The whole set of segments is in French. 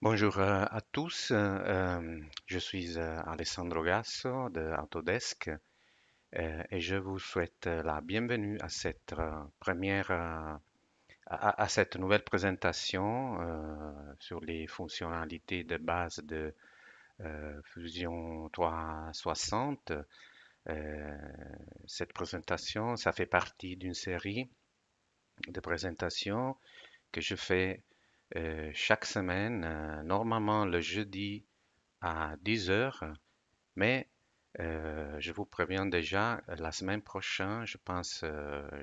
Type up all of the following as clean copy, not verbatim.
Bonjour à tous, je suis Alessandro Gasso de Autodesk et je vous souhaite la bienvenue à cette première, à cette nouvelle présentation sur les fonctionnalités de base de Fusion 360. Euh, Cette présentation, ça fait partie d'une série de présentations que je fais chaque semaine, normalement le jeudi à 10 heures, mais je vous préviens déjà, la semaine prochaine, je pense,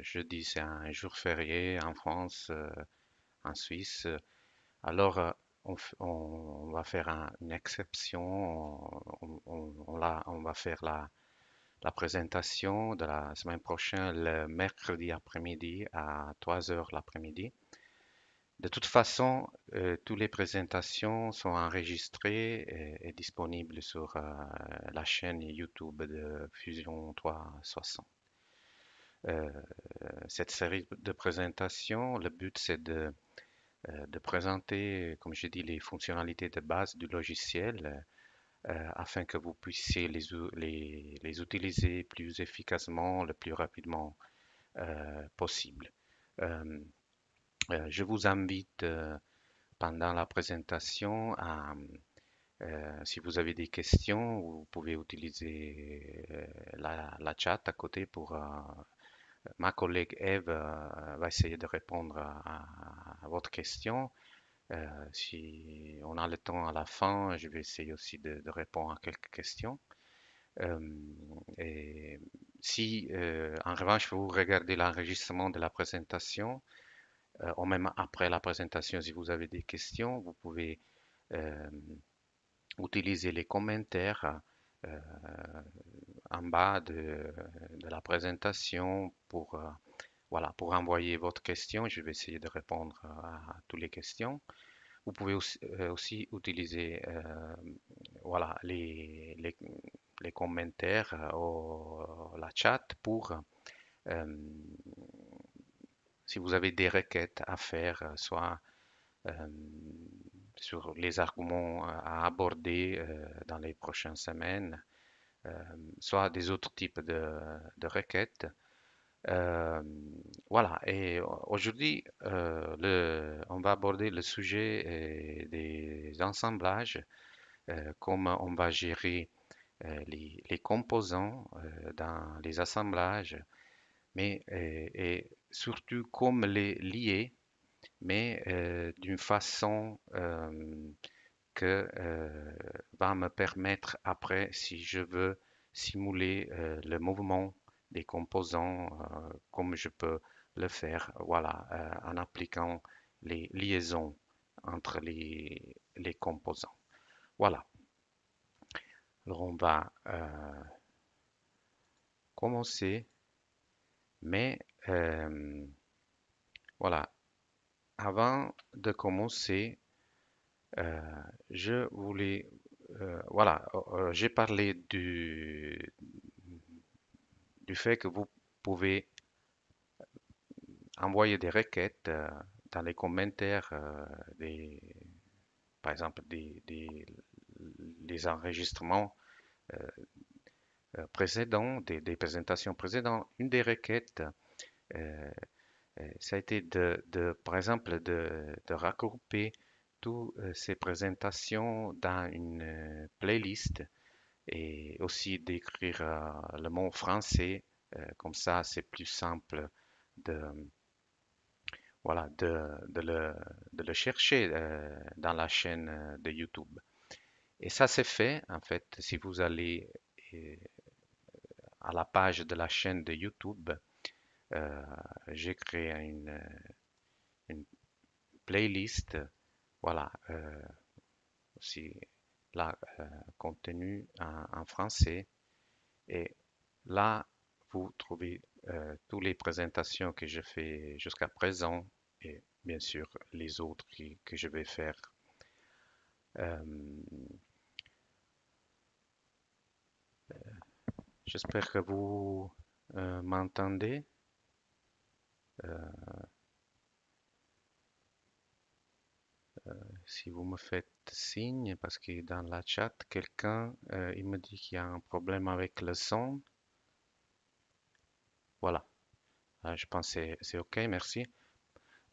jeudi, c'est un jour férié en France, en Suisse. Alors, on va faire une exception. On va faire la présentation de la semaine prochaine le mercredi après-midi à 3 heures l'après-midi. De toute façon, toutes les présentations sont enregistrées et disponibles sur la chaîne YouTube de Fusion 360. Euh, cette série de présentations, le but c'est de présenter, comme j'ai dit, les fonctionnalités de base du logiciel afin que vous puissiez les utiliser plus efficacement, le plus rapidement possible. Euh, je vous invite pendant la présentation si vous avez des questions, vous pouvez utiliser la chat à côté pour ma collègue Eve va essayer de répondre à votre question. Si on a le temps à la fin, je vais essayer aussi de répondre à quelques questions. Euh, et si en revanche vous regardez l'enregistrement de la présentation, ou même après la présentation, si vous avez des questions, vous pouvez euh, utiliser les commentaires euh, en bas de la présentation pour, voilà, pour envoyer votre question. Je vais essayer de répondre à toutes les questions. Vous pouvez aussi utiliser voilà, les commentaires ou la chat pour, euh, si vous avez des requêtes à faire, soit euh, sur les arguments à aborder dans les prochaines semaines, euh, soit des autres types de requêtes. Euh, voilà, et aujourd'hui, on va aborder le sujet des assemblages, comment on va gérer les composants dans les assemblages, mais et surtout comment les lier, mais d'une façon que va me permettre après, si je veux simuler le mouvement des composants, comme je peux le faire, voilà, en appliquant les liaisons entre les composants. Voilà. Alors on va commencer, mais voilà. Avant de commencer, euh, je voulais, voilà, j'ai parlé du fait que vous pouvez envoyer des requêtes dans les commentaires, par exemple des enregistrements précédents, des présentations précédentes. Une des requêtes, euh, ça a été par exemple, de regrouper toutes ces présentations dans une playlist et aussi d'écrire le mot français. Comme ça, c'est plus simple de, voilà, de le chercher dans la chaîne de YouTube. Et ça, c'est fait, en fait, si vous allez euh, à la page de la chaîne de YouTube, euh, j'ai créé une playlist, voilà, aussi là, contenu en français. Et là, vous trouvez toutes les présentations que je fais jusqu'à présent et bien sûr les autres que je vais faire. Euh, J'espère que vous m'entendez. Euh, si vous me faites signe, parce que dans la chat, quelqu'un, il me dit qu'il y a un problème avec le son. Voilà. Je pense que c'est OK, merci.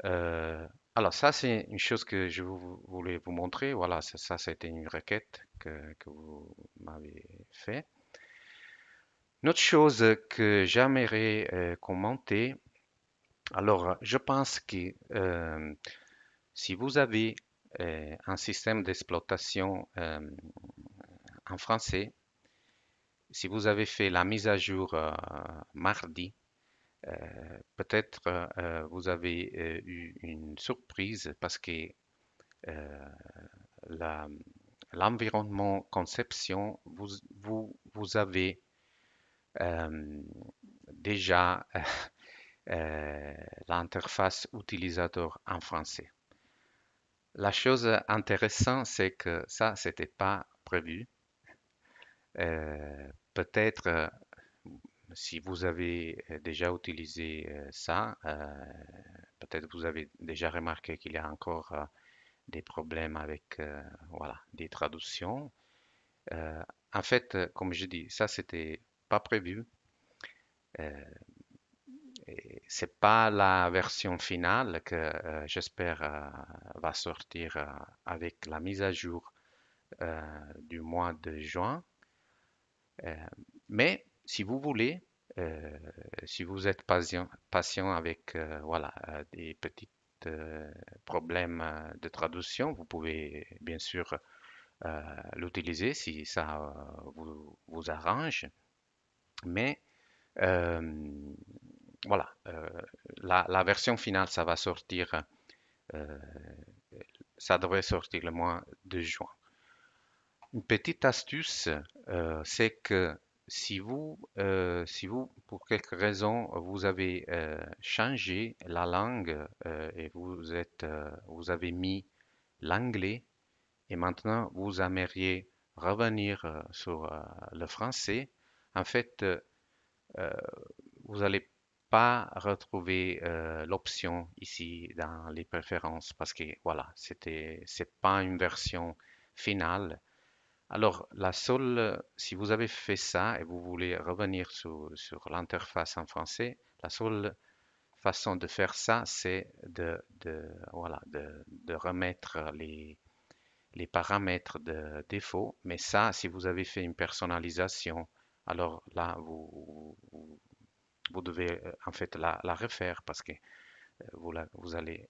Euh, alors ça, c'est une chose que je voulais vous montrer. Voilà, c'était une requête que vous m'avez fait. Une autre chose que j'aimerais commenter, alors je pense que si vous avez un système d'exploitation en français, si vous avez fait la mise à jour mardi, euh, peut-être vous avez eu une surprise parce que euh, la- l'environnement conception, vous avez euh, déjà l'interface utilisateur en français. La chose intéressante, c'est que ça, c'était pas prévu. Peut-être si vous avez déjà utilisé ça, peut-être vous avez déjà remarqué qu'il y a encore des problèmes avec voilà, des traductions. Euh, En fait, comme je dis, ça c'était pas prévu. Euh, et c'est pas la version finale que j'espère va sortir avec la mise à jour du mois de juin. Euh, mais si vous voulez, euh, si vous êtes patient avec voilà, des petits problèmes de traduction, vous pouvez bien sûr l'utiliser si ça vous arrange. Mais euh, voilà, la version finale, ça va sortir, euh, ça devrait sortir le mois de juin. Une petite astuce, c'est que si vous, pour quelque raison, vous avez changé la langue et vous avez mis l'anglais et maintenant vous aimeriez revenir sur le français, en fait, vous n'allez pas retrouver l'option ici dans les préférences parce que voilà, c'est pas une version finale. Alors, si vous avez fait ça et vous voulez revenir sur l'interface en français, la seule façon de faire ça, c'est voilà, de remettre les paramètres de défaut. Mais ça, si vous avez fait une personnalisation, alors là, vous devez en fait la refaire parce que vous allez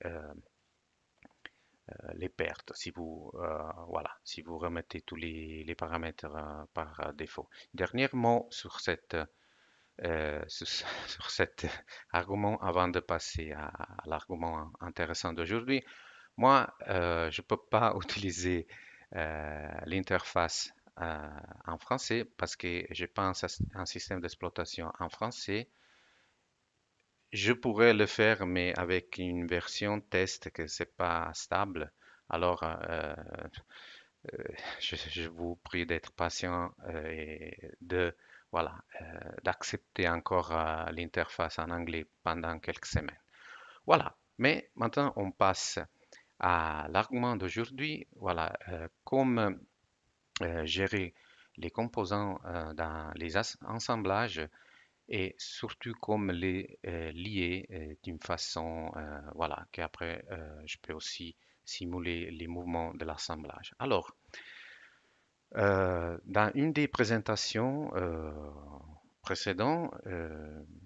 les perdre si voilà, si vous remettez tous les paramètres par défaut. Dernier mot sur sur cet argument avant de passer à l'argument intéressant d'aujourd'hui. Moi, je ne peux pas utiliser l'interface en français parce que je pense à un système d'exploitation en français. Je pourrais le faire, mais avec une version test que c'est pas stable. Alors, je vous prie d'être patient et voilà, d'accepter encore l'interface en anglais pendant quelques semaines. Voilà. Mais maintenant, on passe à l'argument d'aujourd'hui. Voilà, comme gérer les composants dans les assemblages et surtout comme les lier d'une façon voilà, qu'après je peux aussi simuler les mouvements de l'assemblage. Alors, dans une des présentations précédentes,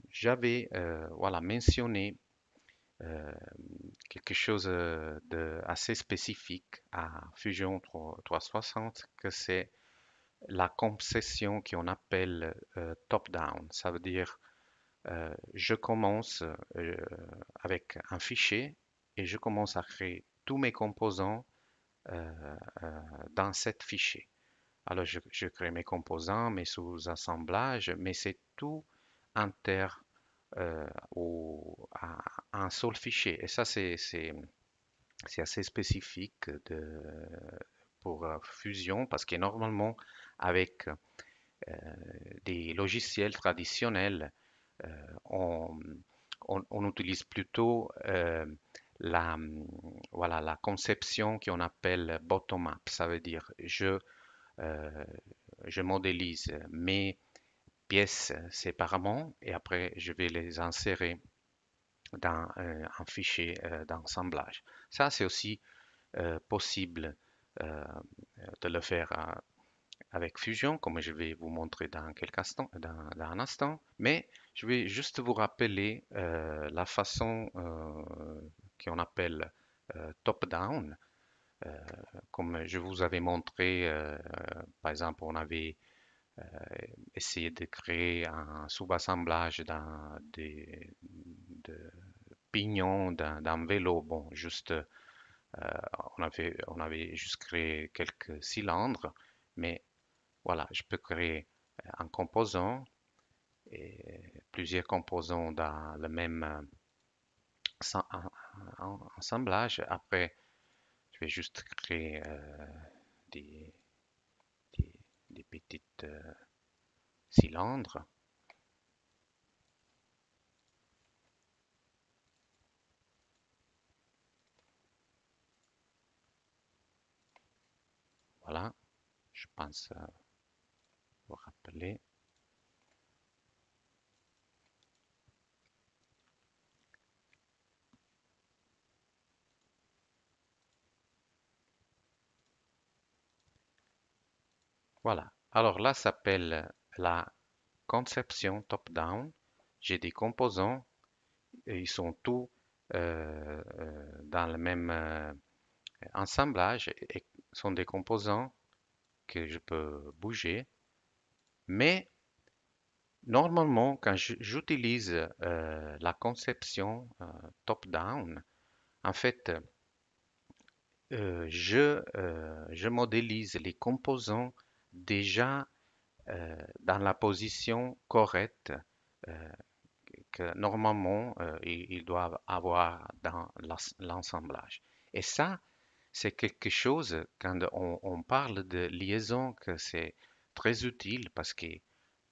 j'avais voilà, mentionné euh, quelque chose de assez spécifique à Fusion 360, que c'est la concession qu'on appelle top-down. Ça veut dire je commence avec un fichier et je commence à créer tous mes composants dans cet fichier. Alors, je crée mes composants, mes sous-assemblages, mais c'est tout inter à un seul fichier. Et ça, c'est assez spécifique pour Fusion parce que normalement, avec des logiciels traditionnels, euh, on, on utilise plutôt la, voilà, la conception qu'on appelle bottom-up. Ça veut dire euh, je modélise mes pièces séparément et après je vais les insérer dans un fichier d'assemblage. Ça, c'est aussi possible euh, de le faire avec Fusion, comme je vais vous montrer dans quelques instants, dans un instant. Mais je vais juste vous rappeler la façon qu'on appelle top-down. Euh, Comme je vous avais montré, par exemple, on avait euh, essayé de créer un sous-assemblage de pignons d'un vélo. Bon, juste on avait juste créé quelques cylindres, mais voilà, je peux créer un composant et plusieurs composants dans le même assemblage. Après, je vais juste créer des, des, des petites cylindres. Voilà, je pense vous rappeler. Voilà. Alors là, ça s'appelle la conception top-down. J'ai des composants et ils sont tous dans le même assemblage et sont des composants que je peux bouger. Mais normalement, quand j'utilise la conception top-down, en fait, je modélise les composants déjà dans la position correcte euh, que normalement ils doivent avoir dans l'assemblage. Et ça, c'est quelque chose, quand on parle de liaison, que c'est très utile parce que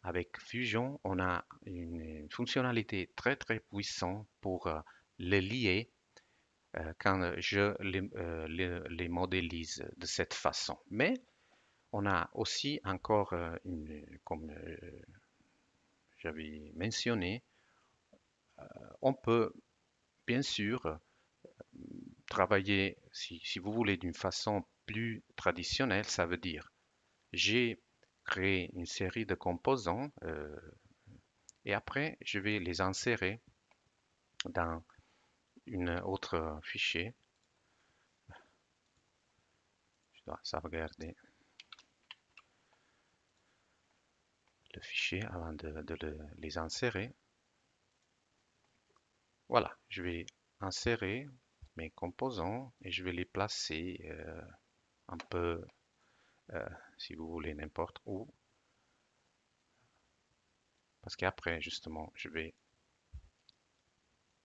avec Fusion, on a une fonctionnalité très très puissante pour les lier quand je les modélise de cette façon. Mais on a aussi encore, comme j'avais mentionné, on peut bien sûr travailler, si vous voulez, d'une façon plus traditionnelle. Ça veut dire j'ai créé une série de composants et après je vais les insérer dans une autre fichier. Je dois sauvegarder le fichier avant de les insérer. Voilà, je vais insérer mes composants et je vais les placer un peu, euh, si vous voulez, n'importe où. Parce qu'après, justement, je vais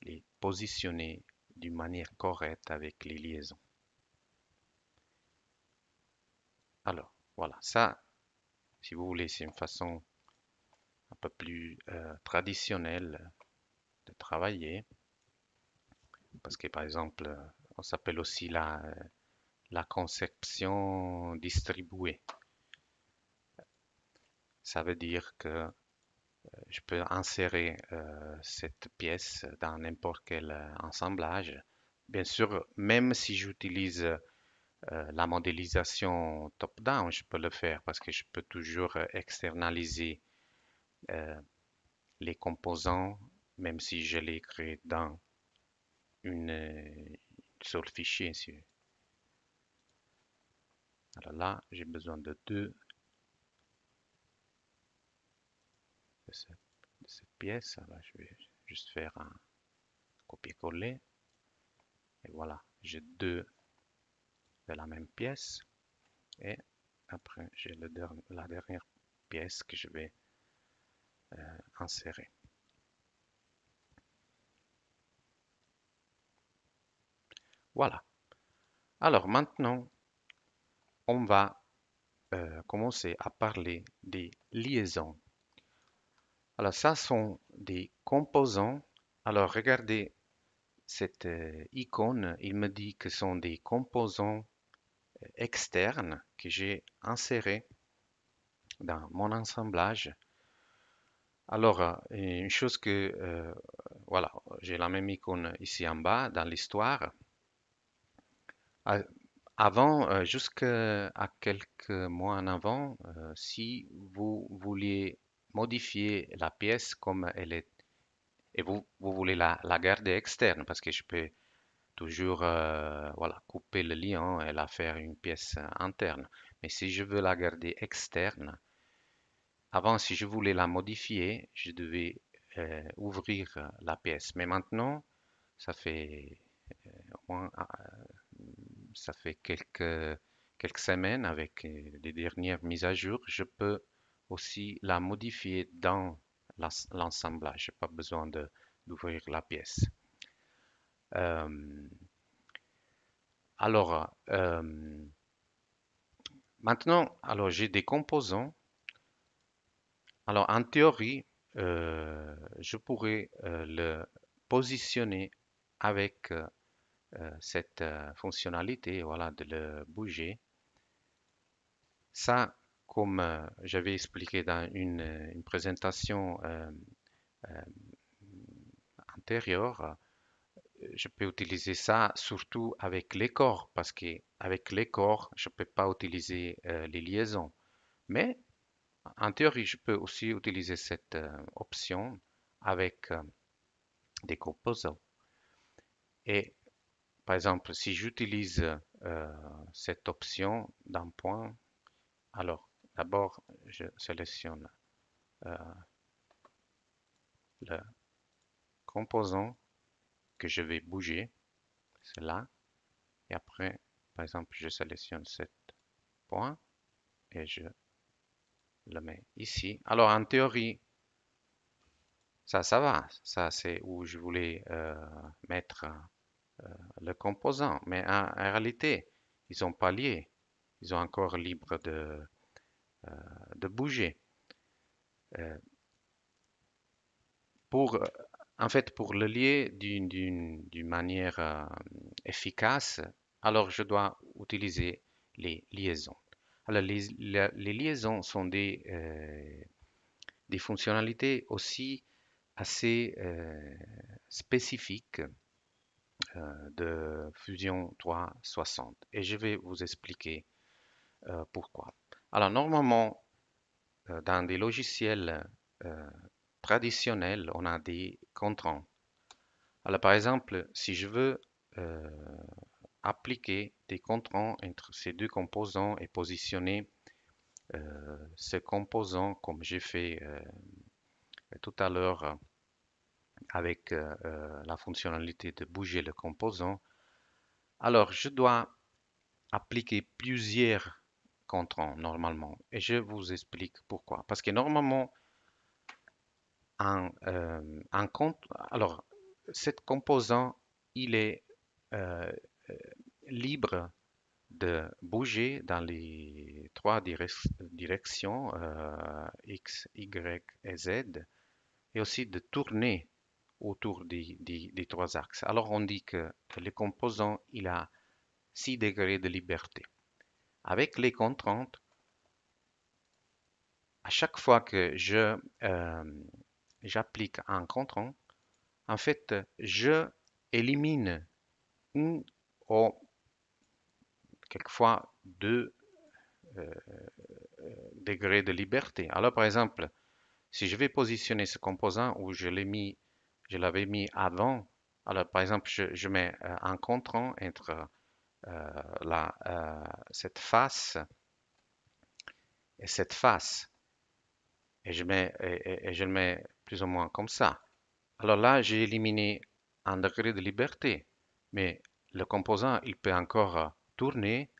les positionner d'une manière correcte avec les liaisons. Alors, voilà, ça, si vous voulez, c'est une façon un peu plus traditionnelle de travailler. Parce que, par exemple, on s'appelle aussi la conception distribuée. Ça veut dire que je peux insérer cette pièce dans n'importe quel assemblage. Bien sûr, même si j'utilise la modélisation top-down, je peux le faire parce que je peux toujours externaliser euh, les composants, même si je les crée dans une seule fichier. Alors là, j'ai besoin de deux de cette pièce. Alors, je vais juste faire un copier-coller. Et voilà, j'ai deux de la même pièce. Et après, j'ai la dernière pièce que je vais insérer. Voilà. Alors maintenant, on va commencer à parler des liaisons. Alors ça sont des composants. Alors regardez cette icône, il me dit que ce sont des composants externes que j'ai insérés dans mon assemblage. Alors, une chose que, voilà, j'ai la même icône ici en bas dans l'histoire. A- Avant, jusqu'à quelques mois en avant, si vous vouliez modifier la pièce comme elle est, et vous voulez la garder externe, parce que je peux toujours voilà, couper le lien et la faire une pièce interne. Mais si je veux la garder externe, avant, si je voulais la modifier, je devais ouvrir la pièce. Mais maintenant, ça fait au moins ça fait quelques semaines avec les dernières mises à jour, je peux aussi la modifier dans l'assemblage. Je n'ai pas besoin d'ouvrir la pièce. Euh, alors, maintenant, alors j'ai des composants. Alors, en théorie, je pourrais le positionner avec cette fonctionnalité, voilà, de le bouger. Ça, comme j'avais expliqué dans une présentation euh, antérieure, je peux utiliser ça surtout avec les corps, parce qu'avec les corps, je ne peux pas utiliser les liaisons. Mais en théorie, je peux aussi utiliser cette option avec des composants. Et par exemple, si j'utilise cette option d'un point, alors d'abord, je sélectionne euh, le composant que je vais bouger, c'est là. Et après, par exemple, je sélectionne ce point et je le mets ici. Alors, en théorie, ça va. Ça, c'est où je voulais mettre le composant. Mais en réalité, ils sont pas liés. Ils sont encore libres de bouger. Euh, pour, en fait, pour le lier d'une manière efficace, alors je dois utiliser les liaisons. Alors, les liaisons sont des fonctionnalités aussi assez spécifiques de Fusion 360. Et je vais vous expliquer pourquoi. Alors, normalement, dans des logiciels euh, traditionnels, on a des contraintes. Alors, par exemple, si je veux euh, appliquer des contraintes entre ces deux composants et positionner ce composant comme j'ai fait tout à l'heure avec la fonctionnalité de bouger le composant, alors je dois appliquer plusieurs contraintes normalement. Et je vous explique pourquoi. Parce que normalement, un compte, alors cet composant, il est euh, libre de bouger dans les trois directions X, Y et Z et aussi de tourner autour des trois axes. Alors on dit que le composant il a 6 degrés de liberté. Avec les contraintes, à chaque fois que j'applique un contraint, en fait, je élimine une ou quelquefois deux euh, degrés de liberté. Alors par exemple, si je vais positionner ce composant où je l'avais mis avant, alors par exemple, je mets un contrant entre cette face et cette face, et je le mets plus ou moins comme ça. Alors là, j'ai éliminé un degré de liberté, mais le composant, il peut encore tourner,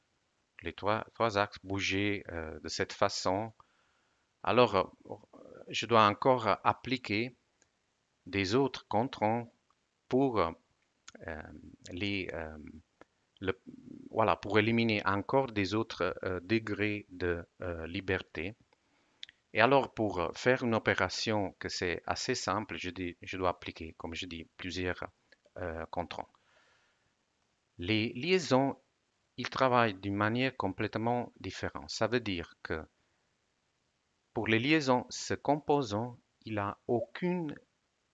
les trois axes, bouger de cette façon. Alors, je dois encore appliquer des autres contrôles pour les, le- voilà, pour éliminer encore des autres degrés de liberté. Et alors, pour faire une opération que c'est assez simple, je dois appliquer, comme je dis, plusieurs contrôle. Les liaisons, ils travaillent d'une manière complètement différente. Ça veut dire que pour les liaisons, ce composant, il n'a aucun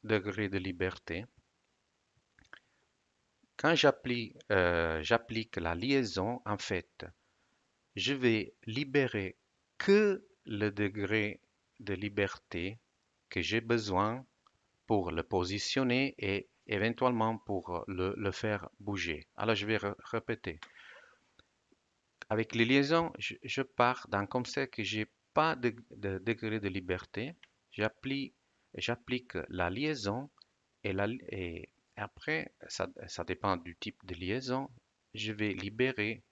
degré de liberté. Quand j'applique la liaison, en fait, je vais libérer que le degré de liberté que j'ai besoin pour le positionner et éventuellement pour le faire bouger. Alors je vais répéter. Avec les liaisons, je pars d'un concept que j'ai pas de degré de liberté. J'applique, j'applique la liaison et après, ça dépend du type de liaison, je vais libérer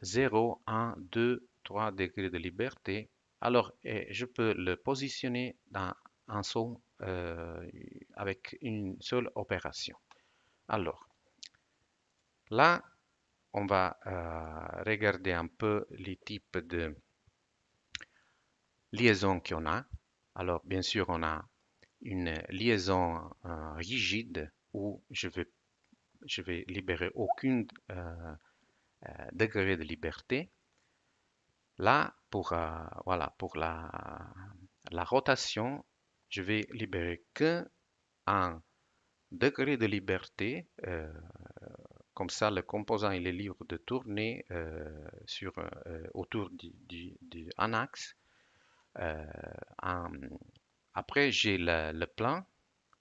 0, 1, 2, 3 degrés de liberté. Alors, je peux le positionner dans un son avec une seule opération. Alors, là, on va regarder un peu les types de liaisons qu'on a. Alors, bien sûr, on a une liaison rigide où je vais libérer aucun degré de liberté. Là, voilà, pour la rotation, je vais libérer que un degré de liberté. Comme ça, le composant il est libre de tourner autour d'un axe. Euh, en- Après, j'ai le plan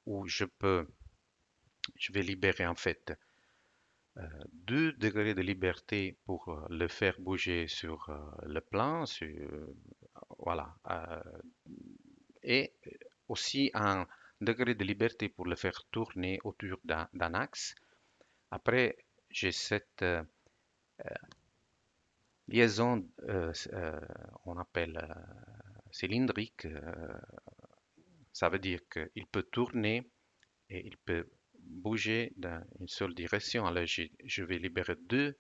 où je vais libérer en fait 2 degrés de liberté pour le faire bouger sur le plan, voilà, et aussi un degré de liberté pour le faire tourner autour d'un axe. Après, j'ai cette liaison, on appelle cylindrique. Ça veut dire qu'il peut tourner et il peut bouger dans une seule direction. Alors, je vais libérer 2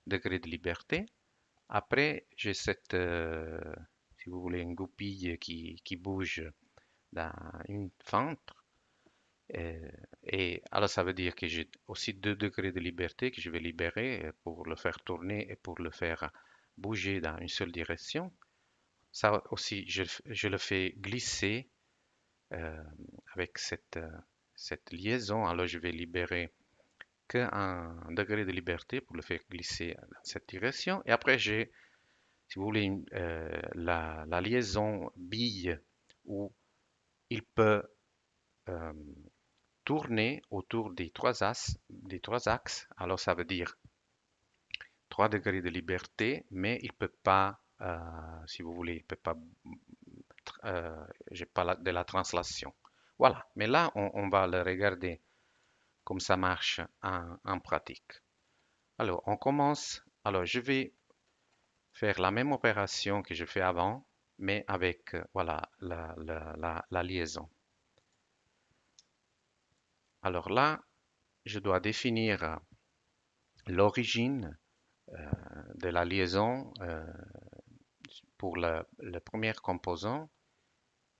degrés de liberté. Après, j'ai cette, si vous voulez, une goupille qui bouge dans une fente. Euh, et alors, ça veut dire que j'ai aussi 2 degrés de liberté que je vais libérer pour le faire tourner et pour le faire bouger dans une seule direction. Ça aussi, je le fais glisser euh, avec cette liaison. Alors, je vais libérer qu'un degré de liberté pour le faire glisser dans cette direction. Et après, j'ai, si vous voulez, la liaison bille où il peut euh, tourner autour des trois axes. Alors, ça veut dire 3 degrés de liberté, mais il peut pas, si vous voulez, il peut pas, j'ai pas de la translation. Voilà. Mais là, on va le regarder comme ça marche en pratique. Alors, on commence. Alors, je vais faire la même opération que je fais avant, mais avec, voilà, la liaison. Alors là, je dois définir l'origine de la liaison pour le premier composant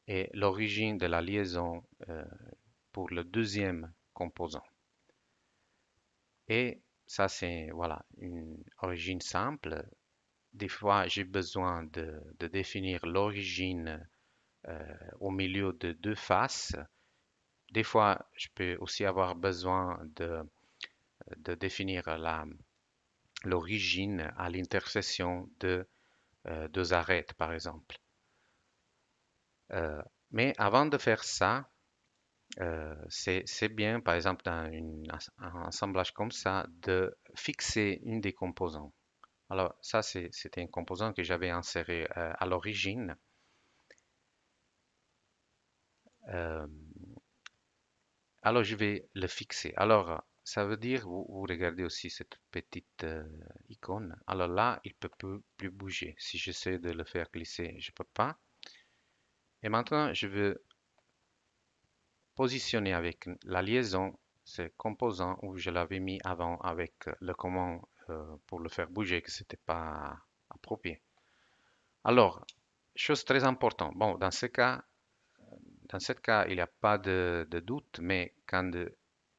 et l'origine de la liaison pour le deuxième composant. Et ça, c'est voilà, une origine simple. Des fois, j'ai besoin de définir l'origine au milieu de 2 faces. Des fois, je peux aussi avoir besoin de définir l'origine à l'intersection de 2 arêtes, par exemple. Euh, mais avant de faire ça, c'est bien, par exemple, dans un assemblage comme ça, de fixer une des composants. Alors, ça, c'était un composant que j'avais inséré à l'origine. Euh, alors, je vais le fixer. Alors, ça veut dire, vous regardez aussi cette petite icône. Alors là, il ne peut plus bouger. Si j'essaie de le faire glisser, je ne peux pas. Et maintenant, je veux positionner avec la liaison ce composant où je l'avais mis avant avec le command pour le faire bouger, que ce n'était pas approprié. Alors, chose très importante. Bon, dans ce cas, il n'y a pas de doute, mais quand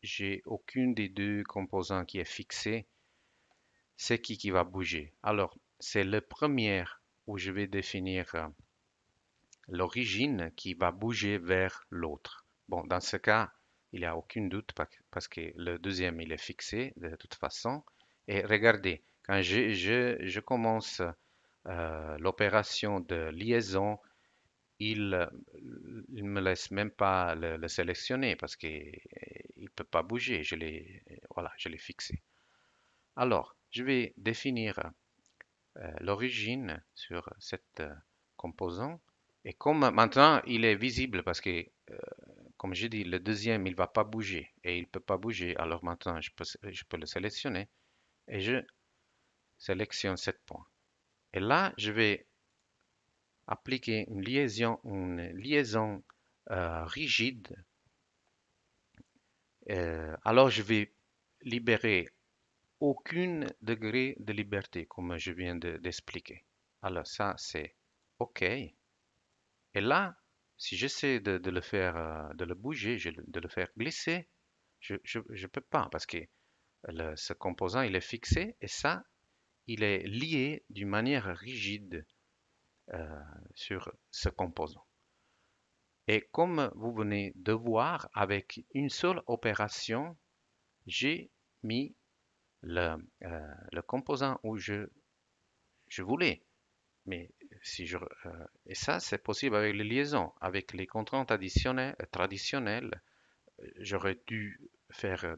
j'ai aucune des deux composants qui est fixée, c'est qui va bouger. Alors, c'est le premier où je vais définir l'origine qui va bouger vers l'autre. Bon, dans ce cas, il n'y a aucun doute parce que le deuxième, il est fixé de toute façon. Et regardez, quand je commence l'opération de liaison, il il me laisse même pas le sélectionner parce qu'il ne peut pas bouger. Voilà, je l'ai fixé. Alors, je vais définir l'origine sur cette composant. Et comme maintenant il est visible parce que, comme j'ai dit, le deuxième il va pas bouger et il peut pas bouger. Alors maintenant je peux le sélectionner et je sélectionne 7 points. Et là, je vais appliquer une liaison rigide. Alors je vais libérer aucun degré de liberté, comme je viens d'expliquer. Alors ça, c'est OK. Et là, si j'essaie de le faire, de le bouger, de le faire glisser, je peux pas parce que ce composant, il est fixé et ça, il est lié d'une manière rigide euh, sur ce composant. Et comme vous venez de voir, avec une seule opération, j'ai mis le composant où je voulais. Mais si je, et ça, c'est possible avec les liaisons. Avec les contraintes traditionnelles, j'aurais dû faire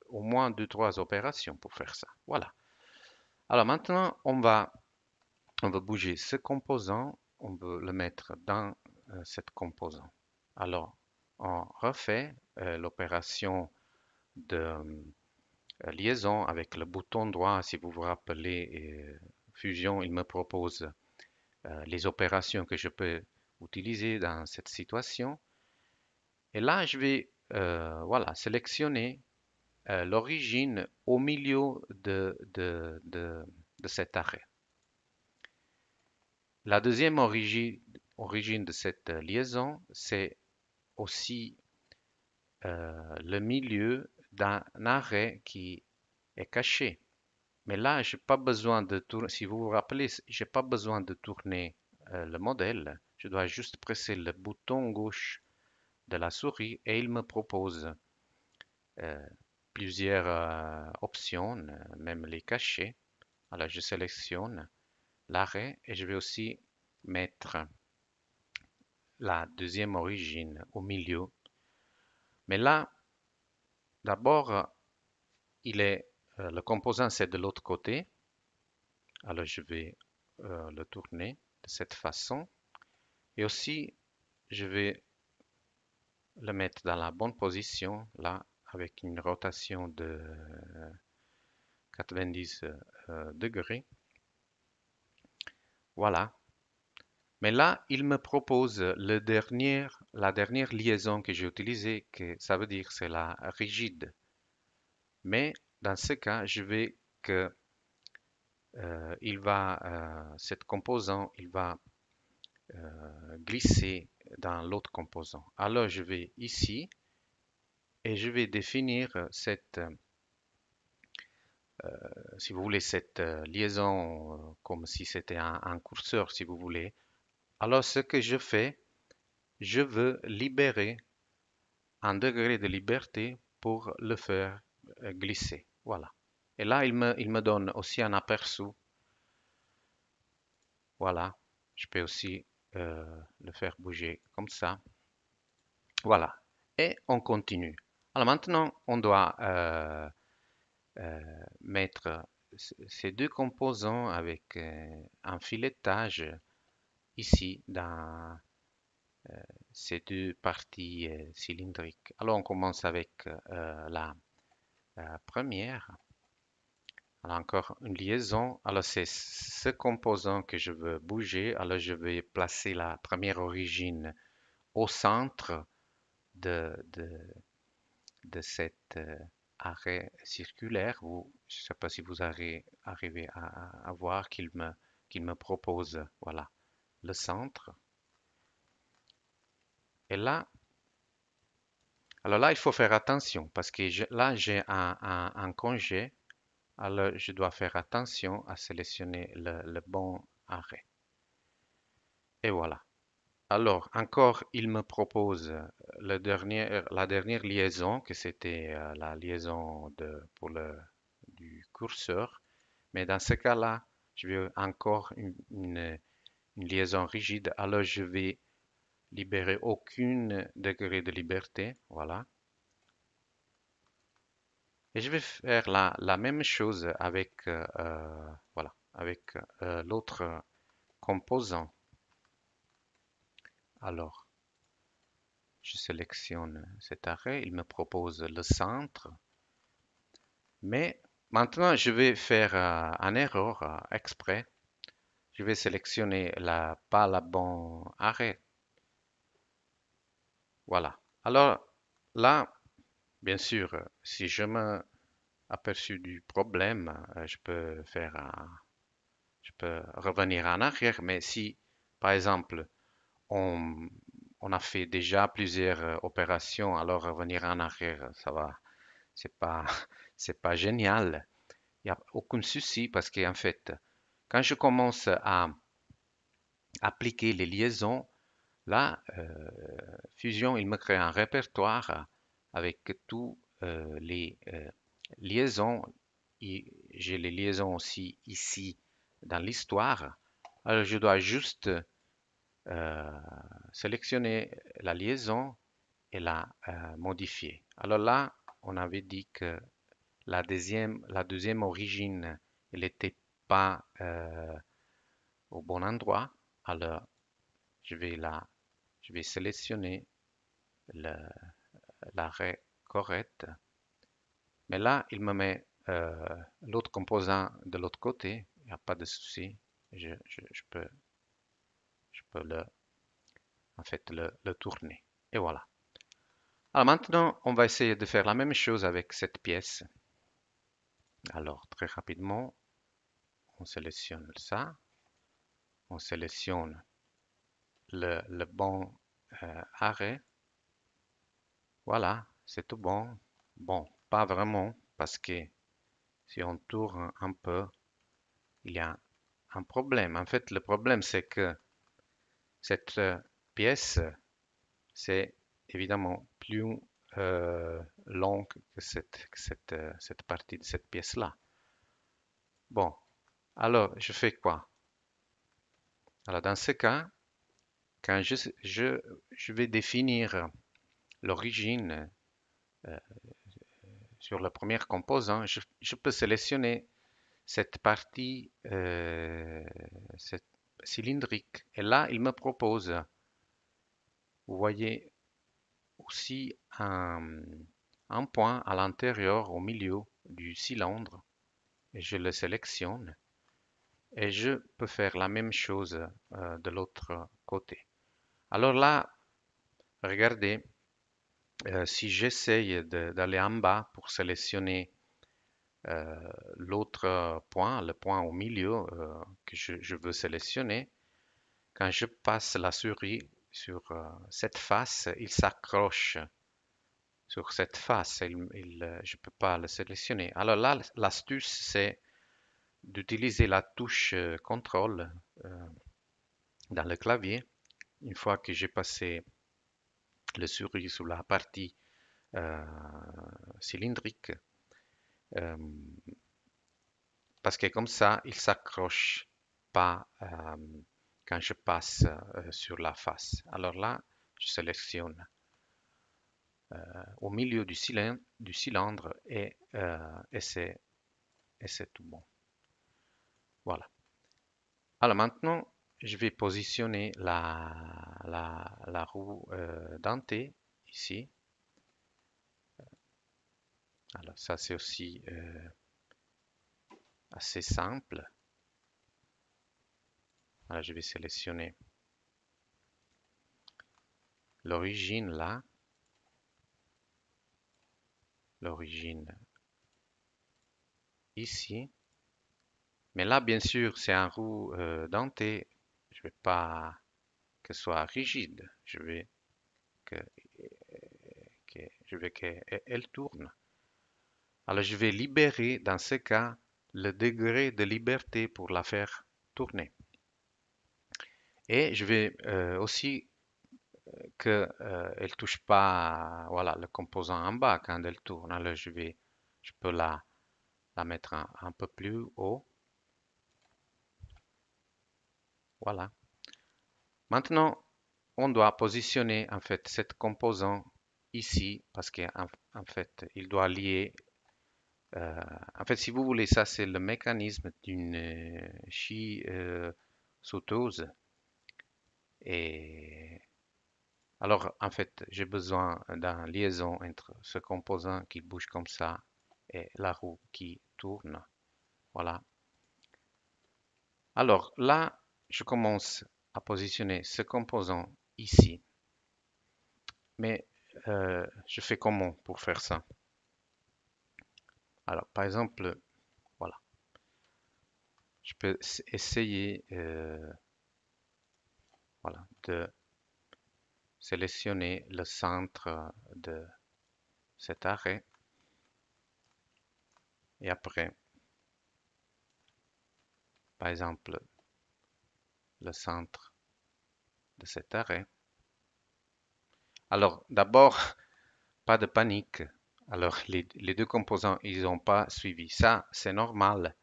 au moins deux, trois opérations pour faire ça. Voilà. Alors maintenant, on va bouger ce composant, on veut le mettre dans cette composant. Alors, on refait l'opération de liaison avec le bouton droit. Si vous vous rappelez, Fusion, il me propose les opérations que je peux utiliser dans cette situation. Et là, je vais voilà, sélectionner l'origine au milieu de cet arrêt. La deuxième origine de cette liaison, c'est aussi le milieu d'un arrêt qui est caché. Mais là, j'ai pas besoin de tourner. Si vous vous rappelez, j'ai pas besoin de tourner le modèle. Je dois juste presser le bouton gauche de la souris et il me propose euh, plusieurs options, même les cacher. Alors, je sélectionne l'arrêt et je vais aussi mettre la deuxième origine au milieu. Mais là, d'abord, le composant, c'est de l'autre côté. Alors, je vais le tourner de cette façon. Et aussi, je vais le mettre dans la bonne position, là, avec une rotation de 90 degrés. Voilà. Mais là, il me propose la dernière liaison que j'ai utilisée, que ça veut dire c'est la rigide. Mais dans ce cas, je vais que cette composant, il va glisser dans l'autre composant. Alors, je vais ici et je vais définir si vous voulez, cette liaison comme si c'était un curseur, si vous voulez. Alors, ce que je fais, je veux libérer un degré de liberté pour le faire glisser. Voilà. Et là, il me donne aussi un aperçu. Voilà. Je peux aussi le faire bouger comme ça. Voilà. Et on continue. Alors maintenant, on doit mettre ces deux composants avec un filetage ici dans ces deux parties cylindriques. Alors on commence avec la première. Alors encore une liaison. Alors c'est ce composant que je veux bouger. Alors je vais placer la première origine au centre de cet arrêt circulaire. Je ne sais pas si vous arrivez à voir qu'il me propose, voilà, le centre. Et là, Alors là, il faut faire attention parce que là, j'ai un congé. Alors, je dois faire attention à sélectionner le bon arrêt. Et voilà. Alors, encore, il me propose la dernière liaison, que c'était la liaison pour du curseur. Mais dans ce cas-là, je veux encore une liaison rigide. Alors, je vais libérer aucune degré de liberté. Voilà. Et je vais faire la même chose avec, voilà, avec l'autre composant. Alors, je sélectionne cet arrêt. Il me propose le centre. Mais maintenant, je vais faire un erreur exprès. Je vais sélectionner pas la bonne arrêt. Voilà. Alors là, bien sûr, si je me aperçu du problème, je peux revenir en arrière. Mais si, par exemple, on, on a fait déjà plusieurs opérations, alors revenir en arrière, ça va, c'est pas, c'est pas génial. Il n'y a aucun souci parce qu'en fait, quand je commence à appliquer les liaisons, là, Fusion, il me crée un répertoire avec tous les liaisons. J'ai les liaisons aussi ici dans l'histoire. Alors, je dois juste euh, sélectionner la liaison et la modifier. Alors là, on avait dit que la deuxième origine, elle n'était pas au bon endroit. Alors, je vais je vais sélectionner le- l'arrêt correct. Mais là, il me met l'autre composant de l'autre côté. Il n'y a pas de souci. Je peux en fait, le tourner. Et voilà. Alors maintenant, on va essayer de faire la même chose avec cette pièce. Alors, très rapidement, on sélectionne ça. On sélectionne le bon arrêt. Voilà, c'est tout bon. Bon, pas vraiment, parce que si on tourne un peu, il y a un problème. En fait, le problème, c'est que cette pièce, c'est évidemment plus long que cette partie de cette pièce-là. Bon, alors, je fais quoi? Alors, dans ce cas, quand je vais définir l'origine euh, sur le premier composant, je peux sélectionner cette partie cette cylindrique. Et là, il me propose, vous voyez, aussi un point à l'intérieur, au milieu du cylindre. Et je le sélectionne. Et je peux faire la même chose de l'autre côté. Alors là, regardez, si j'essaye d'aller en bas pour sélectionner euh, l'autre point, le point au milieu que je veux sélectionner, quand je passe la souris sur cette face, il s'accroche sur cette face. Je ne peux pas le sélectionner. Alors là, l'astuce, c'est d'utiliser la touche contrôle dans le clavier. Une fois que j'ai passé le souris sur la partie euh, cylindrique, euh, parce que comme ça, il s'accroche pas quand je passe sur la face. Alors là, je sélectionne au milieu du cylindre et c'est tout bon. Voilà. Alors maintenant, je vais positionner la roue dentée ici. Alors ça, c'est aussi assez simple. Alors je vais sélectionner l'origine là, l'origine ici. Mais là, bien sûr, c'est un roue denté. Je ne veux pas que ce soit rigide. Je veux que, que Je veux qu'elle tourne. Alors je vais libérer dans ce cas le degré de liberté pour la faire tourner. Et je vais aussi qu'elle ne touche pas voilà, le composant en bas quand elle tourne. Alors je peux la mettre un peu plus haut. Voilà. Maintenant, on doit positionner en fait cet composant ici parce qu'en en fait, il doit lier. En fait, si vous voulez, ça c'est le mécanisme d'une scie sauteuse. Et alors, en fait, j'ai besoin d'une liaison entre ce composant qui bouge comme ça et la roue qui tourne. Voilà. Alors là, je commence à positionner ce composant ici. Mais je fais comment pour faire ça? Alors, par exemple, voilà, je peux essayer voilà, de sélectionner le centre de cet arrêt et après, par exemple, le centre de cet arrêt. Alors, d'abord, pas de panique. Alors, les deux composants, ils n'ont pas suivi. Ça, c'est normal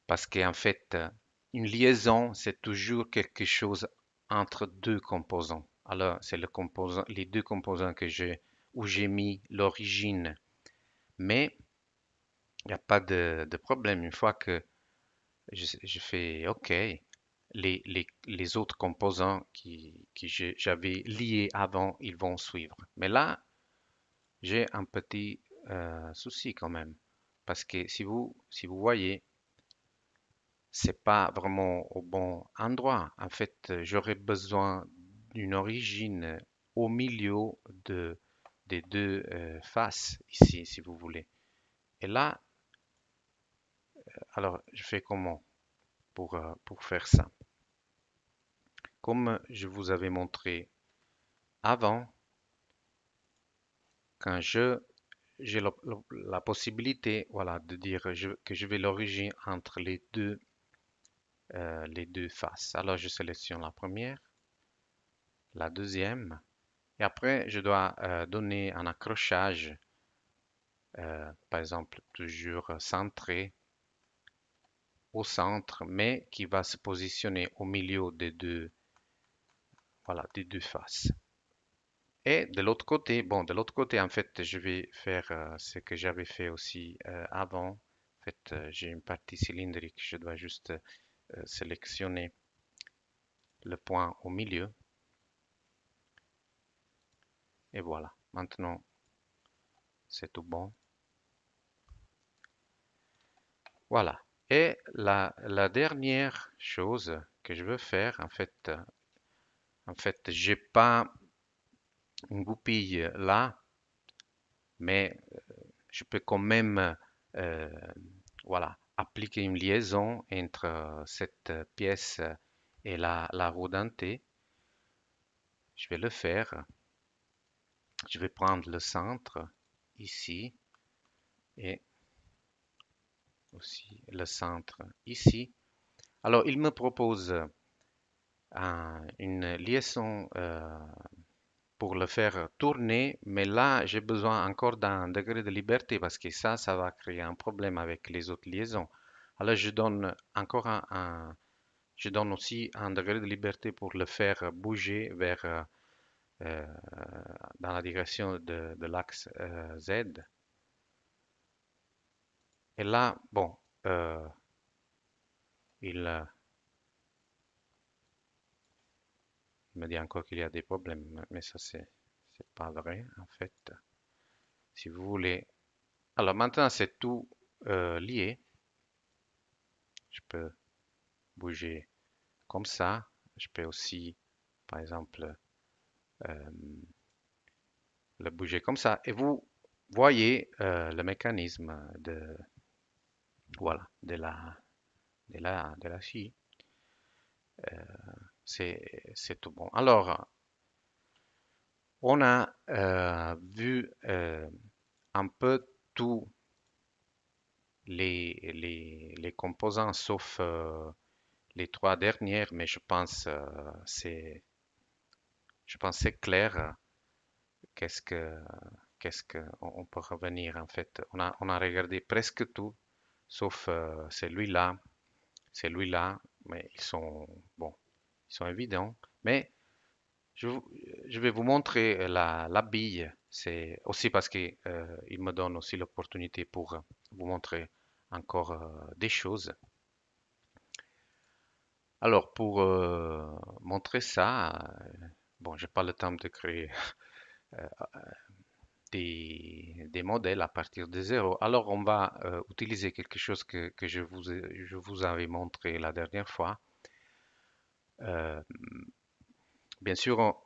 parce qu'en fait, une liaison, c'est toujours quelque chose entre deux composants. Alors, c'est les deux composants où j'ai mis l'origine. Mais il n'y a pas de problème. Une fois que je fais OK, les autres composants que j'avais liés avant, ils vont suivre. Mais là, j'ai un petit souci quand même. Parce que si vous voyez, c'est pas vraiment au bon endroit. En fait, j'aurais besoin d'une origine au milieu des deux faces ici, si vous voulez. Et là, alors, je fais comment pour faire ça? Comme je vous avais montré avant, quand j'ai la possibilité, voilà, de dire que je vais l'origine entre les deux faces. Alors, je sélectionne la première, la deuxième, et après, je dois donner un accrochage, par exemple, toujours centré au centre, mais qui va se positionner au milieu voilà, des deux faces. Et de l'autre côté, bon, de l'autre côté, en fait, je vais faire ce que j'avais fait aussi avant. En fait, j'ai une partie cylindrique, je dois juste sélectionner le point au milieu. Et voilà, maintenant, c'est tout bon. Voilà. Et la dernière chose que je veux faire, en fait, j'ai pas une goupille là, mais je peux quand même, euh, voilà, appliquer une liaison entre cette pièce et la roue dentée. Je vais le faire. Je vais prendre le centre ici et aussi le centre ici. Alors, il me propose une liaison pour le faire tourner, mais là, j'ai besoin encore d'un degré de liberté parce que ça va créer un problème avec les autres liaisons. Alors, je donne encore je donne aussi un degré de liberté pour le faire bouger vers, euh, dans la direction de l'axe Z. Et là, bon, euh, il me dit encore qu'il y a des problèmes, mais ça, c'est pas vrai, en fait. Si vous voulez. Alors maintenant, c'est tout lié. Je peux bouger comme ça. Je peux aussi, par exemple, euh, le bouger comme ça. Et vous voyez le mécanisme voilà, de la scie. C'est tout bon. Alors, On a vu un peu tous les composants sauf les trois dernières, mais c'est, je pense c'est clair. Qu'est-ce que, qu'est-ce que, on peut revenir en fait. On a regardé presque tout, sauf celui-là, mais bon, ils sont évidents. Mais je, vous- je vais vous montrer la bille. C'est aussi parce qu'il il me donne aussi l'opportunité pour vous montrer encore des choses. Alors, pour montrer ça, bon, j'ai pas le temps de créer euh, des modèles à partir de zéro. Alors, on va utiliser quelque chose que je vous avais montré la dernière fois. Euh, Bien sûr,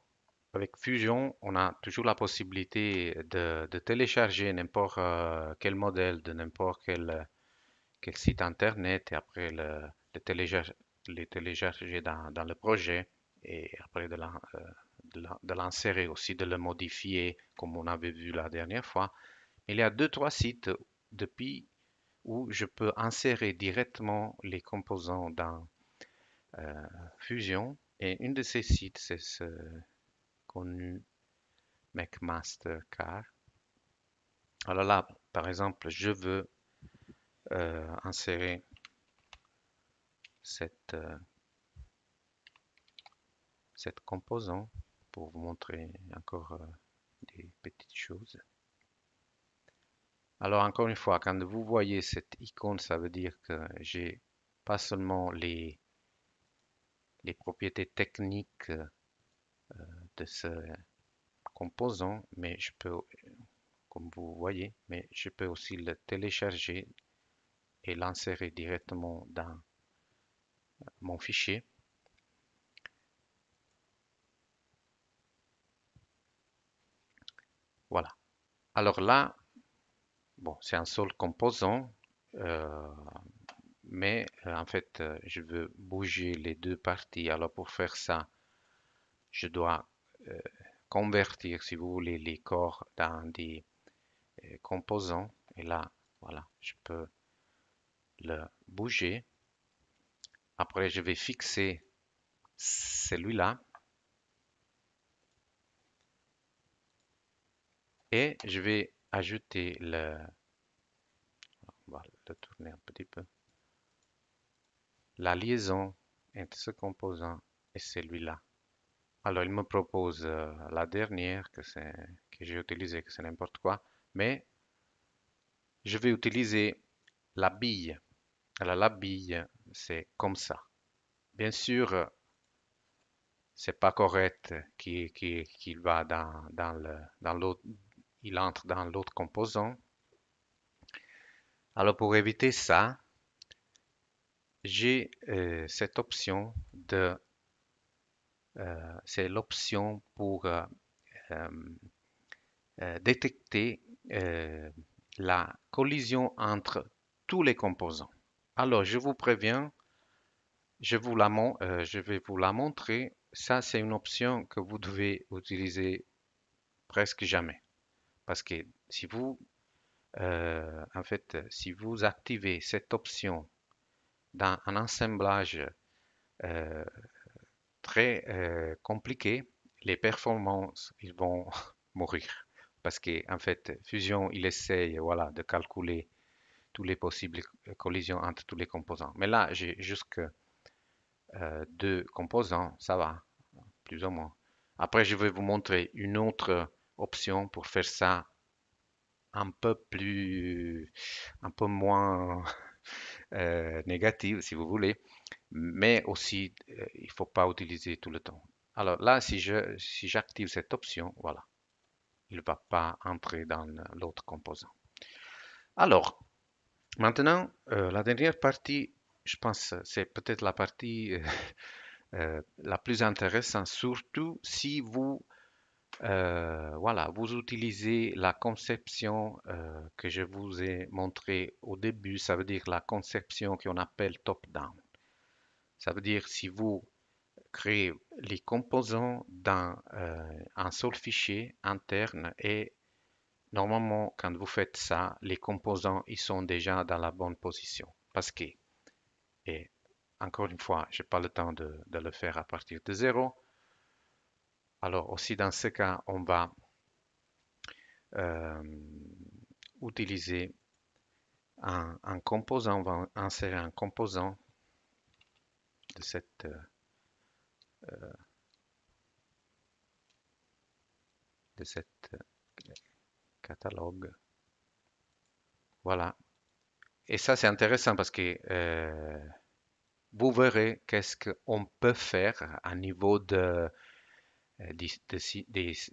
avec Fusion, on a toujours la possibilité de télécharger n'importe quel modèle de n'importe quel site internet et après le télécharger dans le projet et après de l'insérer aussi, de le modifier comme on avait vu la dernière fois. Il y a deux, trois sites depuis où je peux insérer directement les composants dans Fusion. Et une de ces sites, c'est ce connu McMaster-Carr. Alors là, par exemple, je veux insérer cette, euh, cette composant pour vous montrer encore des petites choses. Alors encore une fois, quand vous voyez cette icône, ça veut dire que j'ai pas seulement les propriétés techniques de ce composant, mais je peux, comme vous voyez, mais je peux aussi le télécharger et l'insérer directement dans mon fichier. Voilà. Alors là, bon, c'est un seul composant, euh, mais en fait, je veux bouger les deux parties. Alors pour faire ça, je dois euh, convertir, si vous voulez, les corps dans des composants. Et là, voilà, je peux le bouger. Après, je vais fixer celui-là et je vais ajouter on va le tourner un petit peu, la liaison entre ce composant et celui-là. Alors, il me propose la dernière que j'ai utilisée, que c'est n'importe quoi, mais je vais utiliser la bille. Alors, la bille, c'est comme ça. Bien sûr, c'est pas correct qu'il va dans l'autre, il entre dans l'autre composant. Alors, pour éviter ça, j'ai cette option c'est l'option pour euh, détecter euh, la collision entre tous les composants. Alors, je vous préviens, je vais vous la montrer. Ça, c'est une option que vous devez utiliser presque jamais. Parce que en fait, si vous activez cette option dans un assemblage euh, très compliqué, les performances, ils vont mourir. Parce que, en fait, Fusion, il essaye, voilà, de calculer tous les possibles collisions entre tous les composants. Mais là, j'ai jusque deux composants, ça va, plus ou moins. Après, je vais vous montrer une autre option pour faire ça un peu moins négative, si vous voulez, mais aussi, il faut pas utiliser tout le temps. Alors là, si j'active cette option, voilà, il ne va pas entrer dans l'autre composant. Alors, maintenant, la dernière partie, je pense, c'est peut-être la partie la plus intéressante, surtout si voilà, vous utilisez la conception que je vous ai montrée au début, ça veut dire la conception qu'on appelle top-down. Ça veut dire si vous créer les composants dans un seul fichier interne et normalement, quand vous faites ça, les composants, ils sont déjà dans la bonne position. Parce que, et encore une fois, je n'ai pas le temps de le faire à partir de zéro. Alors aussi dans ce cas, on va euh, utiliser un composant, on va insérer un composant de cette catalogue. Voilà. Et ça, c'est intéressant parce que vous verrez qu'est-ce qu'on peut faire à niveau des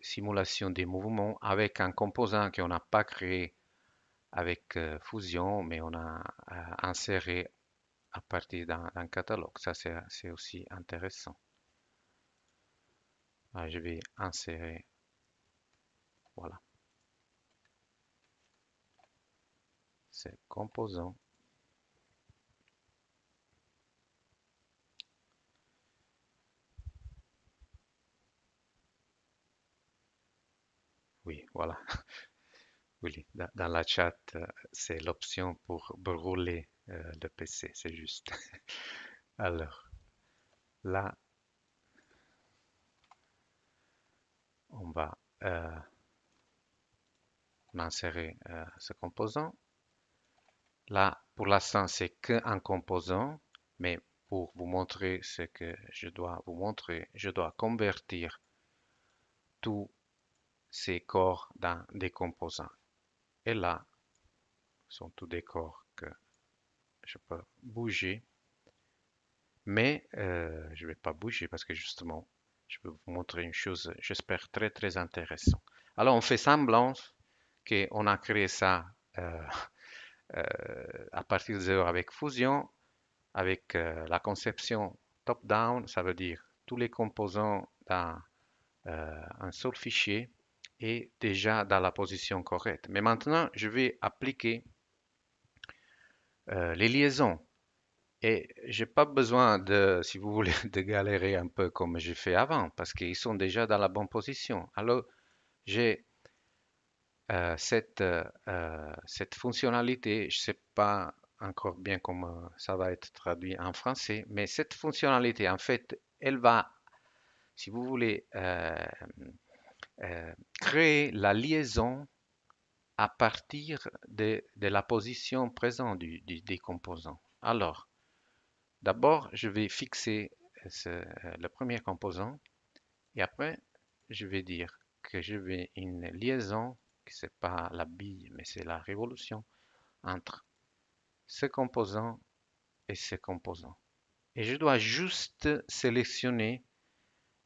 simulations des mouvements avec un composant qu'on n'a pas créé avec Fusion, mais on a inséré à partir d'un catalogue. Ça, c'est aussi intéressant. Ah, je vais insérer, voilà, ce composant. Oui, voilà. Oui, dans la chat, c'est l'option pour brûler le PC, c'est juste. Alors, là, on va insérer ce composant. Là, pour l'instant, c'est qu'un composant, mais pour vous montrer ce que je dois vous montrer, je dois convertir tous ces corps dans des composants. Et là, ce sont tous des corps que je peux bouger, mais je ne vais pas bouger parce que justement, je vais vous montrer une chose, j'espère, très très intéressante. Alors, on fait semblant qu'on a créé ça euh, euh, à partir de zéro avec Fusion, avec la conception top-down, ça veut dire tous les composants dans un seul fichier et déjà dans la position correcte. Mais maintenant, je vais appliquer les liaisons. Et j'ai pas besoin de, si vous voulez, de galérer un peu comme j'ai fait avant, parce qu'ils sont déjà dans la bonne position. Alors, j'ai cette fonctionnalité, je sais pas encore bien comment ça va être traduit en français, mais cette fonctionnalité, en fait, elle va, si vous voulez, créer la liaison à partir de la position présente des composants. Alors, d'abord, je vais fixer le premier composant et après, je vais dire que je vais une liaison, que c'est pas la bille, mais c'est la révolution entre ce composant et ce composant. Et je dois juste sélectionner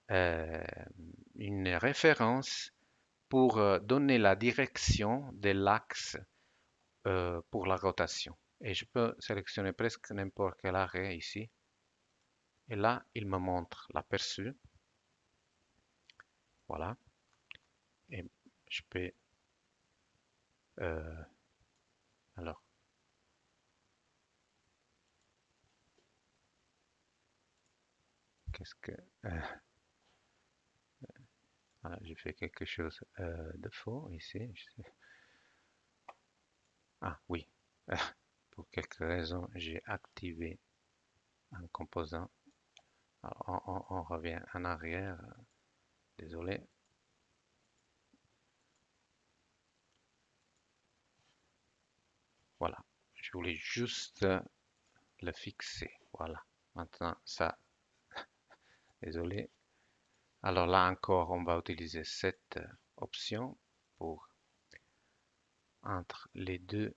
euh, une référence pour donner la direction de l'axe pour la rotation. Et je peux sélectionner presque n'importe quel arrêt ici. Et là, il me montre l'aperçu. Voilà. Et je peux... euh, alors, qu'est-ce que... voilà, j'ai fait quelque chose de faux ici. Ah oui. Pour quelque raison, j'ai activé un composant. Alors, on revient en arrière. Désolé. Voilà. Je voulais juste le fixer. Voilà. Maintenant, ça, désolé. Alors là encore, on va utiliser cette option pour entre les deux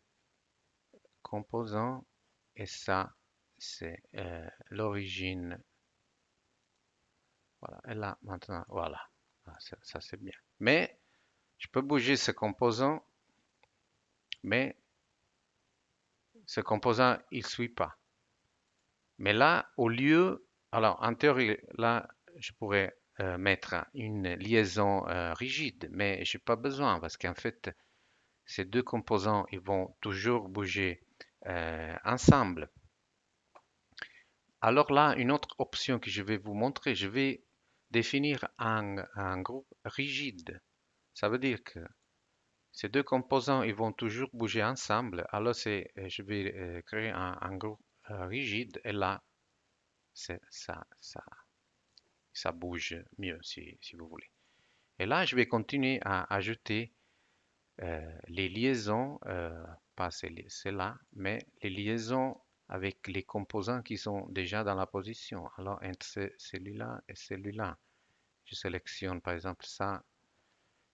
composants. Et ça, c'est l'origine. Voilà. Et là, maintenant, voilà. Ah, ça c'est bien. Mais je peux bouger ce composant, mais ce composant, il ne suit pas. Mais là, au lieu, alors en théorie, là, je pourrais mettre une liaison rigide, mais je n'ai pas besoin parce qu'en fait, ces deux composants, ils vont toujours bouger ensemble. Alors là, une autre option que je vais vous montrer, je vais définir un groupe rigide. Ça veut dire que ces deux composants, ils vont toujours bouger ensemble. Alors je vais créer un groupe rigide et là, ça bouge mieux si vous voulez. Et là, je vais continuer à ajouter les liaisons, pas celles-là, mais les liaisons avec les composants qui sont déjà dans la position. Alors, entre celui-là et celui-là, je sélectionne par exemple ça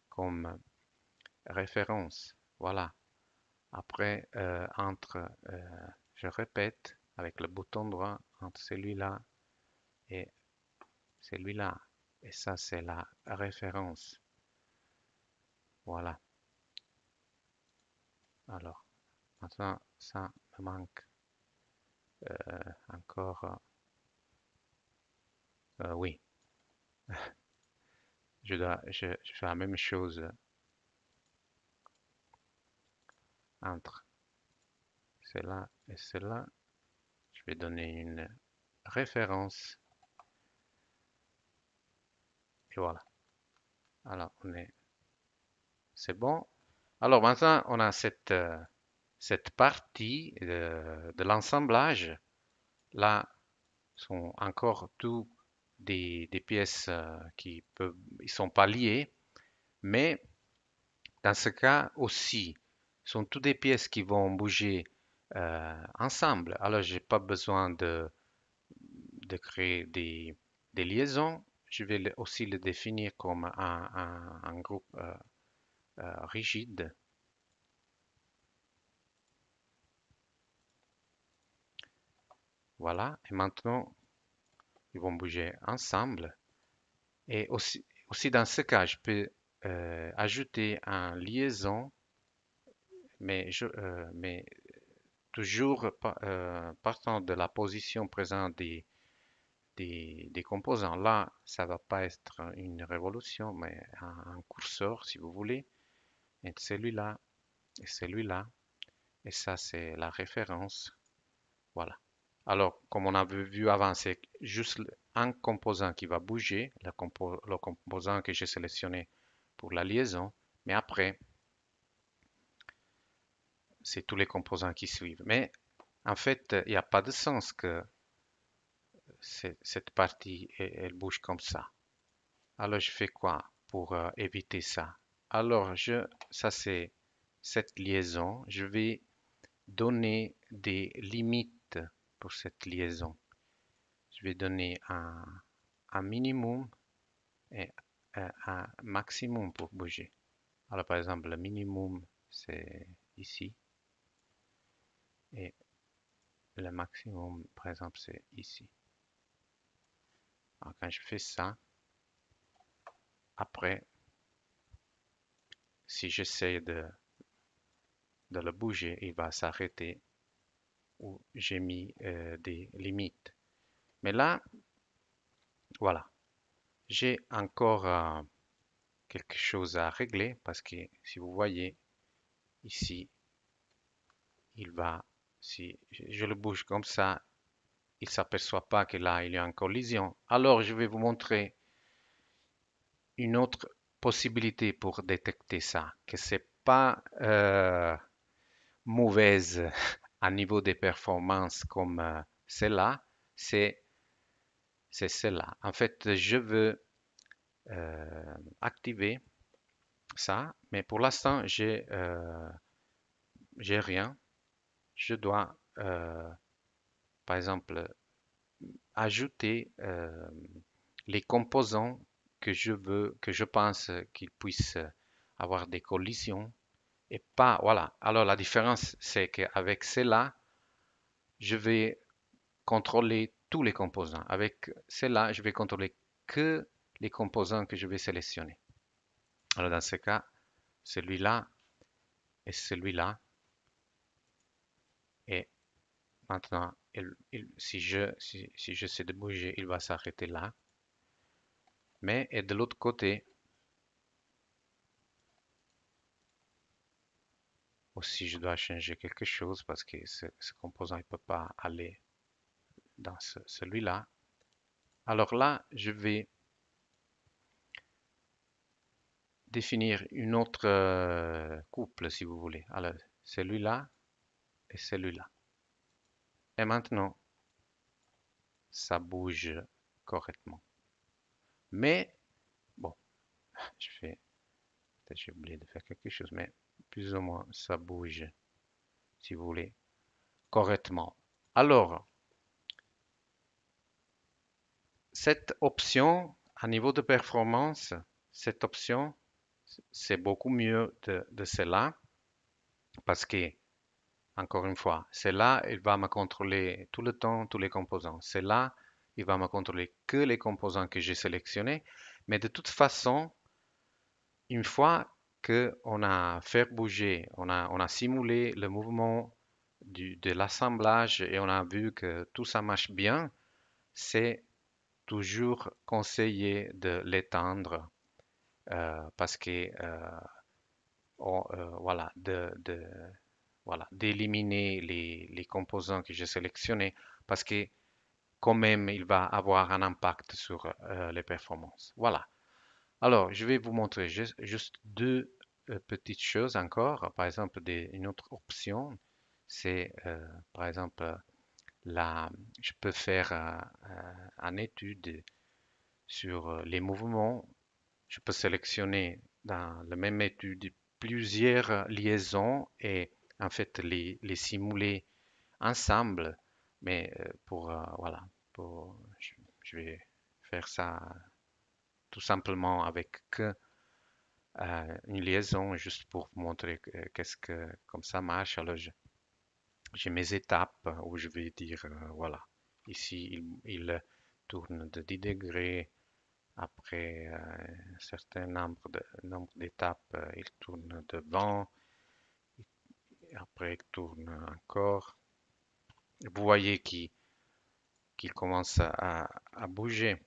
comme référence. Voilà. Après, je répète avec le bouton droit entre celui-là et celui-là. Et ça, c'est la référence. Voilà. Alors, maintenant, ça me manque encore. Oui, je fais la même chose entre celle-là et celle-là. Je vais donner une référence. Et voilà. Alors, c'est bon. Alors maintenant, on a cette partie de l'assemblage. Là, sont encore tous des pièces ils sont pas liées, mais dans ce cas aussi, sont toutes des pièces qui vont bouger ensemble. Alors, j'ai pas besoin de créer des liaisons. Je vais aussi le définir comme un groupe rigide. Voilà. Et maintenant, ils vont bouger ensemble. Et aussi dans ce cas, je peux ajouter une liaison, mais toujours partant de la position présente des composants. Là, ça va pas être une révolution, mais un curseur, si vous voulez, entre celui-là et celui-là. Et ça, c'est la référence. Voilà. Alors, comme on avait vu avant, c'est juste un composant qui va bouger, le composant que j'ai sélectionné pour la liaison. Mais après, c'est tous les composants qui suivent. Mais en fait, il n'y a pas de sens que cette partie, elle bouge comme ça. Alors, je fais quoi pour éviter ça? Alors, ça c'est cette liaison. Je vais donner des limites pour cette liaison. Je vais donner un minimum et un maximum pour bouger. Alors, par exemple, le minimum, c'est ici. Et le maximum, par exemple, c'est ici. Alors, quand je fais ça, après, si j'essaie de le bouger, il va s'arrêter où j'ai mis des limites. Mais là, voilà, j'ai encore quelque chose à régler parce que si vous voyez ici, il va, si je le bouge comme ça, il ne s'aperçoit pas que là, il y a une collision. Alors, je vais vous montrer une autre possibilité pour détecter ça, que c'est pas mauvaise à niveau des performances comme celle-là, c'est c'est celle-là. En fait, je veux activer ça, mais pour l'instant, j'ai rien. Je dois, par exemple, ajouter les composants que je veux, que je pense qu'ils puissent avoir des collisions et pas, voilà. Alors la différence, c'est qu'avec cela, je vais contrôler tous les composants. Avec cela, je vais contrôler que les composants que je vais sélectionner. Alors dans ce cas, celui-là et celui-là. Et maintenant, si j'essaie de bouger, il va s'arrêter là. Mais et de l'autre côté, aussi je dois changer quelque chose parce que ce composant ne peut pas aller dans celui-là. Alors là, je vais définir une autre couple, si vous voulez. Alors, celui-là et celui-là. Et maintenant, ça bouge correctement. Mais, bon, je fais, peut-être j'ai oublié de faire quelque chose, mais plus ou moins, ça bouge, si vous voulez, correctement. Alors, cette option, à niveau de performance, cette option, c'est beaucoup mieux de celle-là parce que, encore une fois, celle-là, il va me contrôler tout le temps tous les composants. Celle-là, il va me contrôler que les composants que j'ai sélectionnés. Mais de toute façon, une fois qu'on a fait bouger, on a simulé le mouvement de l'assemblage et on a vu que tout ça marche bien, c'est toujours conseillé de l'étendre parce que voilà, voilà, d'éliminer les composants que j'ai sélectionnés parce que quand même il va avoir un impact sur les performances. Voilà. Alors, je vais vous montrer juste deux petites choses encore. Par exemple, une autre option, c'est par exemple je peux faire une étude sur les mouvements. Je peux sélectionner dans la même étude plusieurs liaisons et en fait les simuler ensemble. Mais voilà, je vais faire ça tout simplement avec que une liaison juste pour vous montrer qu'est-ce que comme ça marche. Alors j'ai mes étapes où je vais dire voilà, ici il tourne de 10 degrés. Après un certain nombre d'étapes, il tourne de 20. Et après il tourne encore. Vous voyez qu'il commence à bouger.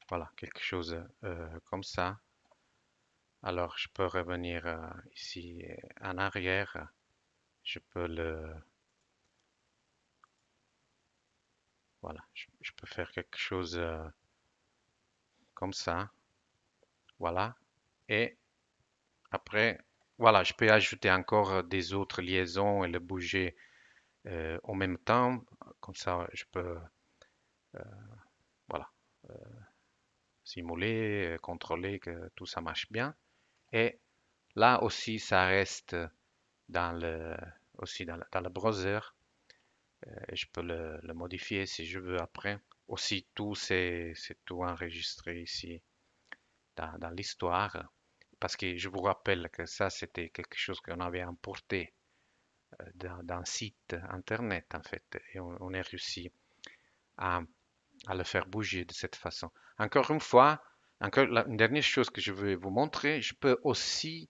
Voilà, quelque chose comme ça. Alors, je peux revenir ici en arrière. Je peux voilà, je peux faire quelque chose comme ça. Voilà. Et après, voilà, je peux ajouter encore des autres liaisons et le bouger en même temps. Comme ça, je peux, voilà, simuler, contrôler que tout ça marche bien. Et là aussi, ça reste dans aussi dans le browser. Je peux le modifier si je veux après. Aussi, c'est tout enregistré ici dans l'histoire. Parce que je vous rappelle que ça, c'était quelque chose qu'on avait importé d'un site internet, en fait. Et on a réussi à, à le faire bouger de cette façon. Encore une fois, encore une dernière chose que je veux vous montrer, je peux aussi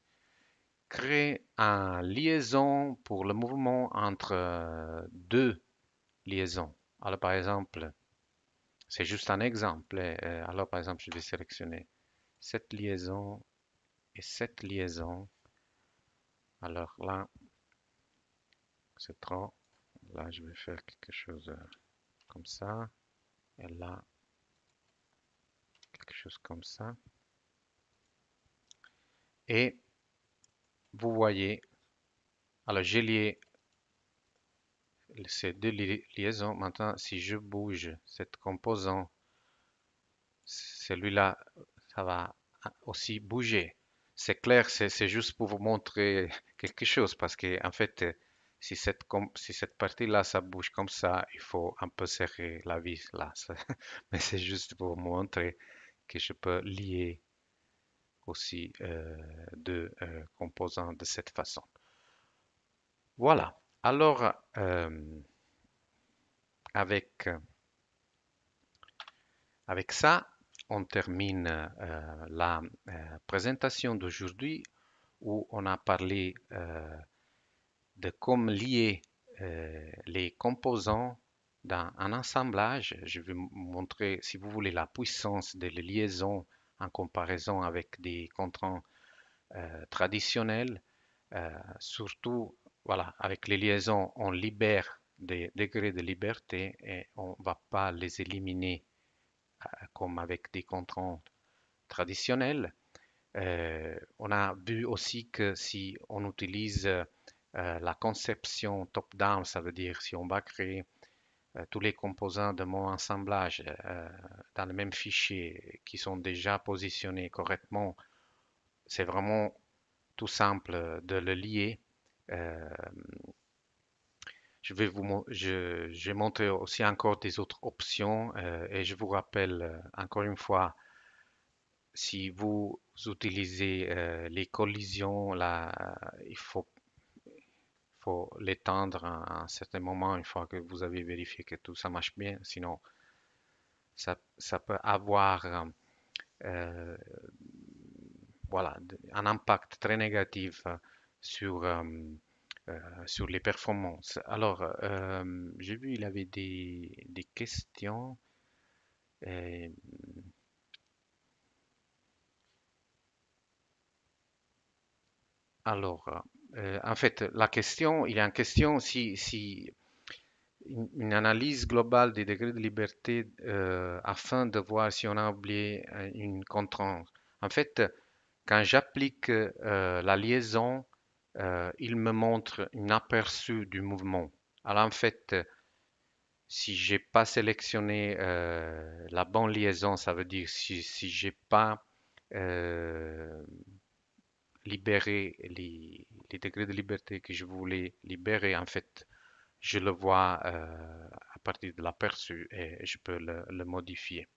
créer une liaison pour le mouvement entre deux liaisons. Alors, par exemple, c'est juste un exemple. Alors, par exemple, je vais sélectionner cette liaison et cette liaison. Alors là, c'est trop. Là, je vais faire quelque chose comme ça. Et là, quelque chose comme ça. Et vous voyez, alors j'ai lié ces deux liaisons. Maintenant, si je bouge cette composant, celui-là, ça va aussi bouger. C'est clair, c'est juste pour vous montrer quelque chose parce que en fait, si cette partie-là, ça bouge comme ça, il faut un peu serrer la vis là. Mais c'est juste pour vous montrer que je peux lier aussi deux composants de cette façon. Voilà. Alors, avec, avec ça, on termine la présentation d'aujourd'hui où on a parlé de comment lier les composants dans un assemblage. Je vais vous montrer, si vous voulez, la puissance de la liaison en comparaison avec des contrats traditionnels. Surtout, voilà, avec les liaisons, on libère des degrés de liberté et on ne va pas les éliminer comme avec des contraintes traditionnelles. On a vu aussi que si on utilise la conception top-down, ça veut dire si on va créer tous les composants de mon assemblage dans le même fichier qui sont déjà positionnés correctement, c'est vraiment tout simple de le lier. Euh, j'ai montré aussi encore des autres options et je vous rappelle encore une fois, si vous utilisez les collisions, là, faut l'étendre à un certain moment une fois que vous avez vérifié que tout ça marche bien. Sinon, ça peut avoir euh, voilà, un impact très négatif sur, sur les performances. Alors, j'ai vu, il avait des questions. Et, alors, en fait, la question, il y a une question si une analyse globale des degrés de liberté afin de voir si on a oublié une contrainte. En fait, quand j'applique la liaison, il me montre un aperçu du mouvement. Alors en fait, si j'ai pas sélectionné la bonne liaison, ça veut dire si j'ai pas euh, libéré les degrés de liberté que je voulais libérer, en fait, je le vois à partir de l'aperçu et je peux le modifier.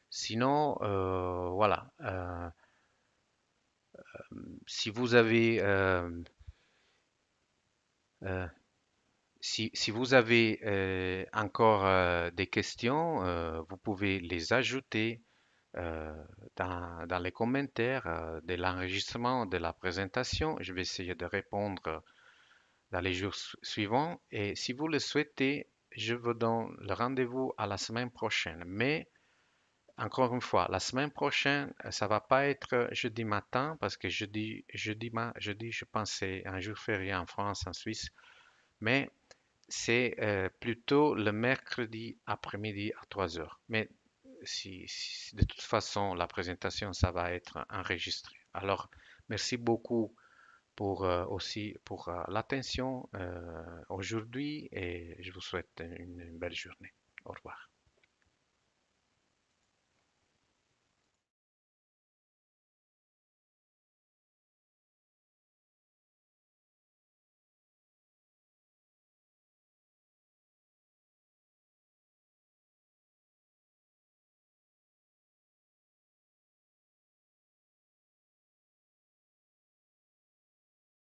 Sinon, voilà, si vous avez euh, si vous avez encore des questions, vous pouvez les ajouter dans les commentaires de l'enregistrement de la présentation. Je vais essayer de répondre dans les jours suivants. Et si vous le souhaitez, je vous donne le rendez-vous à la semaine prochaine. Mais encore une fois, la semaine prochaine, ça va pas être jeudi matin parce que jeudi, je pense c'est un jour férié en France, en Suisse. Mais c'est plutôt le mercredi après-midi à 3 heures. Mais de toute façon, la présentation, ça va être enregistré. Alors, merci beaucoup pour aussi pour l'attention aujourd'hui et je vous souhaite une belle journée. Au revoir.